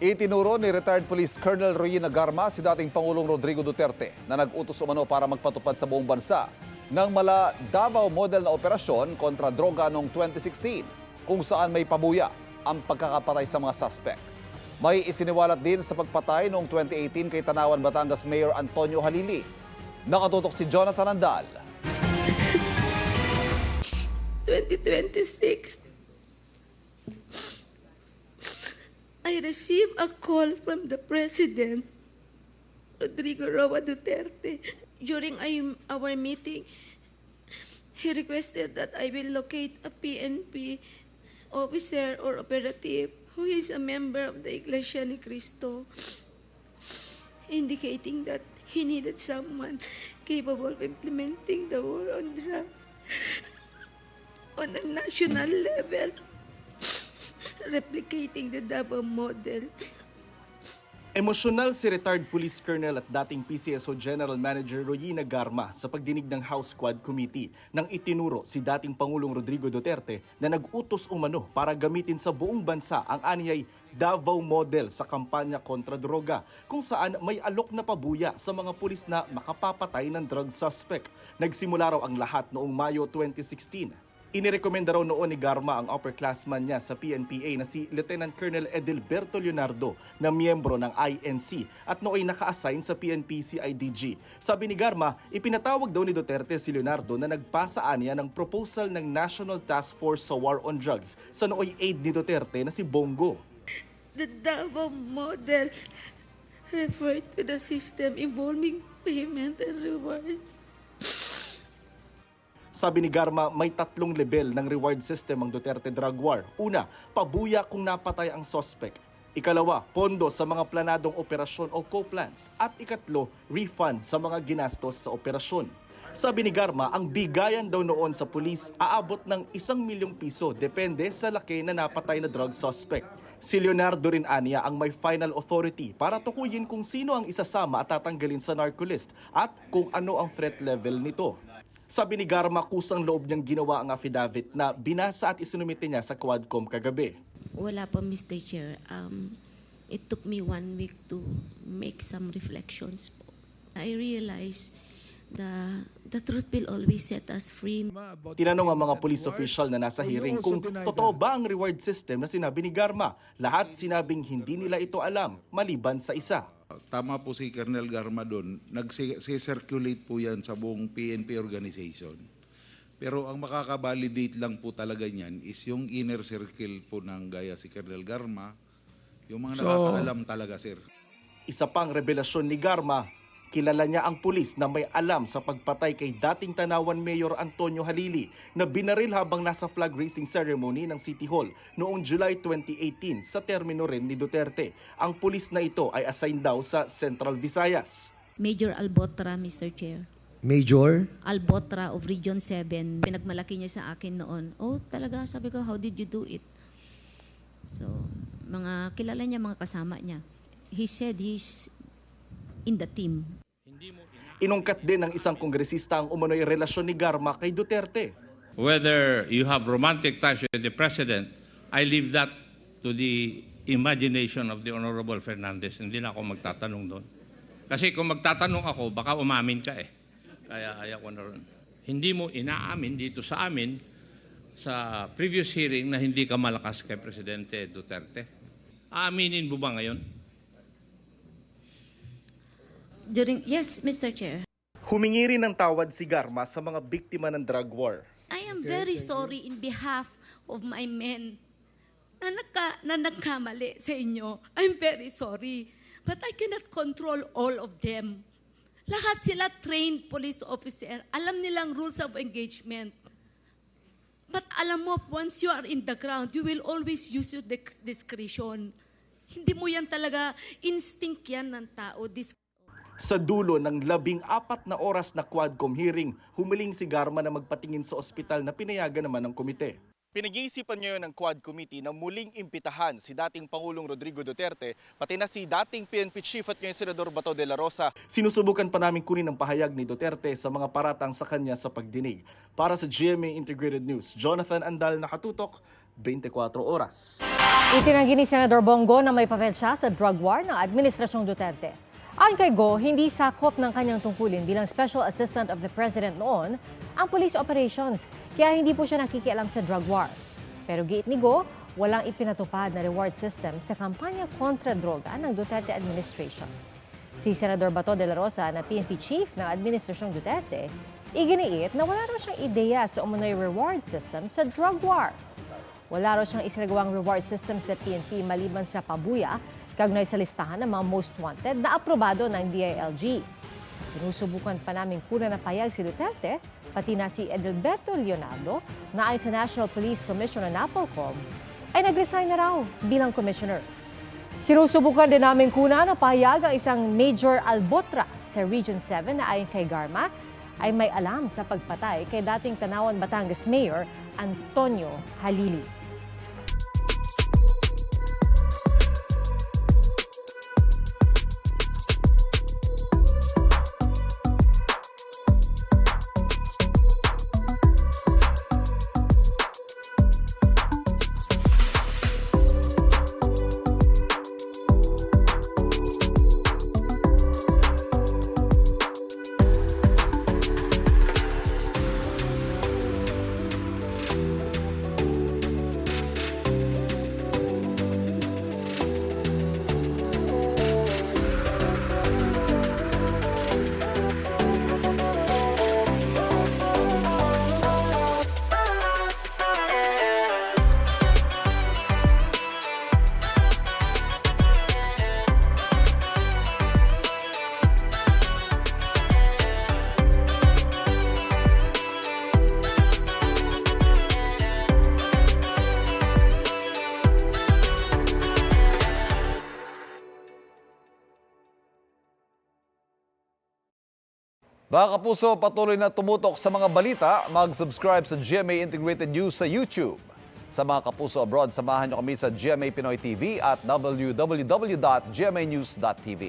Itinuro ni retired Police Colonel Royina Garma si dating Pangulong Rodrigo Duterte na nag-utos umano para magpatupad sa buong bansa ng mala Davao model na operasyon kontra droga noong 2016 kung saan may pabuya ang pagkakapatay sa mga suspect. May isiniwalat din sa pagpatay noong 2018 kay Tanawan, Batangas Mayor Antonio Halili. Nakatutok si Jonathan Andal. 2026, I received a call from the President, Rodrigo Roa Duterte. During our meeting, he requested that I will locate a PNP officer or operative who is a member of the Iglesia ni Cristo, indicating that he needed someone capable of implementing the war on drugs on a national level, replicating the Davao model. Emosyonal si retired Police Colonel at dating PCSO General Manager Royina Garma sa pagdinig ng House Quad Committee nang itinuro si dating Pangulong Rodrigo Duterte na nag-utos umano para gamitin sa buong bansa ang anyay Davao model sa kampanya kontra droga kung saan may alok na pabuya sa mga pulis na makapapatay ng drug suspect. Nagsimula raw ang lahat noong Mayo 2016. Inirekomenda raw noon ni Garma ang upperclassman niya sa PNPA na si Lieutenant Colonel Edilberto Leonardo na miyembro ng INC at nooy naka-assign sa PNP-CIDG. Sabi ni Garma, ipinatawag daw ni Duterte si Leonardo na nagpasaan niya ng proposal ng National Task Force sa War on Drugs sa nooy aide ni Duterte na si Bongo. The Davao model referred to the system involving payment and reward. Sabi ni Garma, may 3 level ng reward system ang Duterte drug war. Una, pabuya kung napatay ang suspect. Ikalawa, pondo sa mga planadong operasyon o co-plans. At ikatlo, refund sa mga ginastos sa operasyon. Sabi ni Garma, ang bigayan daw noon sa pulis aabot ng 1 milyong piso depende sa laki na napatay na drug suspect. Si Leonardo rin aniya ang may final authority para tukuyin kung sino ang isasama at tatanggalin sa narcolist at kung ano ang threat level nito. Sabi ni Garma, kusang loob niyang ginawa ang affidavit na binasa at isinumite niya sa Quadcom kagabi. Wala pa, Mr. Chair. It took me 1 week to make some reflections po. I realized the truth will always set us free. Tinanong ang mga police official na nasa hearing kung totoo ba ang reward system na sinabi ni Garma. Lahat sinabing hindi nila ito alam, maliban sa isa. Tama po si Colonel Garma doon, nag-circulate po yan sa buong PNP organization. Pero ang makaka-validate lang po talaga niyan is yung inner circle po ng gaya si Colonel Garma, yung mga nakakaalam talaga, sir. Isa pang revelasyon ni Garma, kilala niya ang pulis na may alam sa pagpatay kay dating Tanawan Mayor Antonio Halili na binaril habang nasa flag raising ceremony ng City Hall noong July 2018 sa termino rin ni Duterte. Ang pulis na ito ay assigned daw sa Central Visayas. Major Albotra, Mr. Chair. Major? Albotra of Region 7. Pinagmalaki niya sa akin noon. Oh, talaga, sabi ko, how did you do it? So, mga kilala niya, mga kasama niya. He said he's in the team. Inungkat din ng isang kongresista ang umano'y relasyon ni Garma kay Duterte. Whether you have romantic ties with the President, I leave that to the imagination of the Honorable Fernandez. Hindi na ako magtatanong doon. Kasi kung magtatanong ako, baka umamin ka eh. Kaya ayaw ko na ron. Hindi mo inaamin dito sa amin sa previous hearing na hindi ka malakas kay Presidente Duterte. Aaminin mo ba ngayon? Yes, Mr. Chair. Humingi rin ng tawad si Garma sa mga biktima ng drug war. I am very sorry in behalf of my men na nagkamali sa inyo. I'm very sorry. But I cannot control all of them. Lahat sila trained police officer. Alam nilang rules of engagement. But alam mo, once you are in the ground, you will always use your discretion. Hindi mo yan talaga, instinct yan ng tao. Sa dulo ng 14 na oras na Quadcom hearing, humiling si Garma na magpatingin sa ospital na pinayagan naman ng komite. Pinag-iisipan ngayon ng Quad Committee na muling imbitahan si dating Pangulong Rodrigo Duterte, pati na si dating PNP Chief at ngayon Senador Bato de la Rosa. Sinusubukan pa namin kunin ang pahayag ni Duterte sa mga paratang sa kanya sa pagdinig. Para sa GMA Integrated News, Jonathan Andal, nakatutok, 24 oras. Itinanggi ni Senador Bongo na may papel siya sa drug war ng Administrasyong Duterte. Ayon kay Go, hindi sakop ng kanyang tungkulin bilang Special Assistant of the President noon ang police operations, kaya hindi po siya nakikialam sa drug war. Pero giit ni Go, walang ipinatupad na reward system sa kampanya kontra droga ng Duterte administration. Si Senador Bato de la Rosa na PNP Chief ng Administrasyong Duterte, iginiit na wala raw siyang ideya sa umunoy reward system sa drug war. Wala raw siyang isinagawang reward system sa PNP maliban sa pabuya, kagnay sa listahan ng mga most wanted na aprobado ng DILG. Sinusubukan pa namin kunan na payag si Duterte, pati na si Edelberto Leonardo, na ayon sa National Police Commission na NAPOLCOM, ay nag-resign na raw bilang commissioner. Sinusubukan din namin kunan na payag ang isang Major Albotra sa Region 7 na ayon kay Garma, ay may alam sa pagpatay kay dating Tanawan Batangas Mayor Antonio Halili. Mga kapuso, patuloy na tumutok sa mga balita. Mag-subscribe sa GMA Integrated News sa YouTube. Sa mga kapuso abroad, samahan niyo kami sa GMA Pinoy TV at www.gmanews.tv.